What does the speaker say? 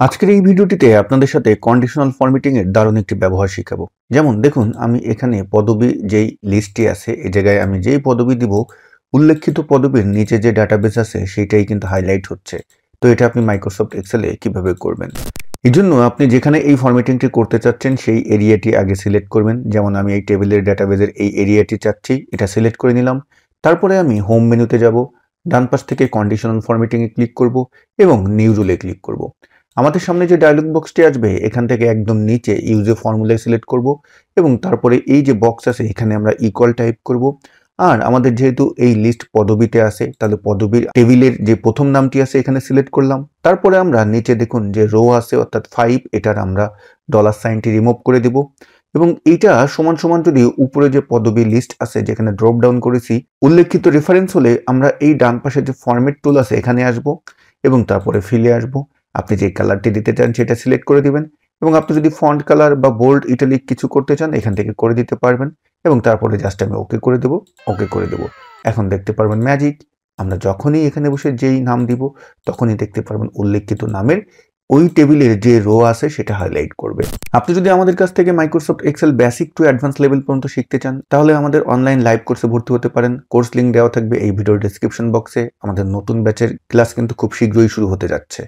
আজকের এই ভিডিওটিতে আপনাদের সাথে কন্ডিশনাল ফরম্যাটিং এর দারুণ একটি ব্যবহার শিখাবো। যেমন দেখুন, আমি এখানে পদবী যেই লিস্টটি আছে এই জায়গায় আমি যেই পদবী দিব, উল্লেখিত পদবীর নিচে যে ডাটাবেস আছে সেটাই কিন্তু হাইলাইট হচ্ছে। তো এটা আপনি মাইক্রোসফট এক্সেলে কিভাবে করবেন? এই জন্য আপনি যেখানে এই ফরম্যাটিংটি করতে চাচ্ছেন সেই এরিয়াটি আগে সিলেক্ট করবেন। যেমন আমি এই টেবিলের ডাটাবেসের এই এরিয়াটি চাচ্ছি, এটা সিলেক্ট করে নিলাম। তারপরে আমি হোম মেনুতে যাব, ডান পাশ থেকে কন্ডিশনাল ফরম্যাটিং এ ক্লিক করব এবং নিউ রুলে ক্লিক করব। আমাদের সামনে যে ডায়লগ বক্সটি আসবে এখান থেকে একদম নিচে ইউজ এ ফর্মুলায় সিলেক্ট করব এবং তারপরে এই যে বক্স আছে এখানে আমরা ইকুয়াল টাইপ করব। আর আমাদের যেহেতু এই লিস্ট পদবিতে আছে, তাহলে পদবীর টেবিলের যে প্রথম নামটি আছে এখানে সিলেক্ট করলাম। তারপরে আমরা নিচে দেখুন যে রো আছে অর্থাৎ 5, এটার আমরা ডলার সাইনটি রিমুভ করে দেব এবং এইটা সমান সমান যদি উপরে যে পদবী লিস্ট আছে যেখানে ড্রপ ডাউন করেছি উল্লেখিত রেফারেন্স হলে আমরা এই ডান পাশে যে ফরম্যাট টুল আছে এখানে আসব এবং তারপরে ফিলে আসব। আপনি যে কালারটি দিতে চান সেটা সিলেক্ট করে দিবেন এবং আপনি যদি ফন্ট কালার বা বোল্ড ইটালিক কিছু করতে চান এখান থেকে করে দিতে পারবেন এবং তারপরে জাস্ট আমি ওকে করে দেব, ওকে করে দেব। এখন দেখতে পারবেন ম্যাজিক, আমরা যখনই এখানে বসে যেই নাম দিব তখনই দেখতে পারবেন উল্লেখিত নামের ওই টেবিলের যে রো আছে সেটা হাইলাইট করবে। আপনি যদি আমাদের কাছ থেকে Microsoft Excel basic to advance level পর্যন্ত শিখতে চান তাহলে আমাদের অনলাইন লাইভ কোর্সে ভর্তি হতে পারেন। কোর্স লিংক দেওয়া থাকবে এই ভিডিওর ডেসক্রিপশন বক্সে। আমাদের নতুন ব্যাচের ক্লাস কিন্তু খুব শীঘ্রই শুরু হতে যাচ্ছে।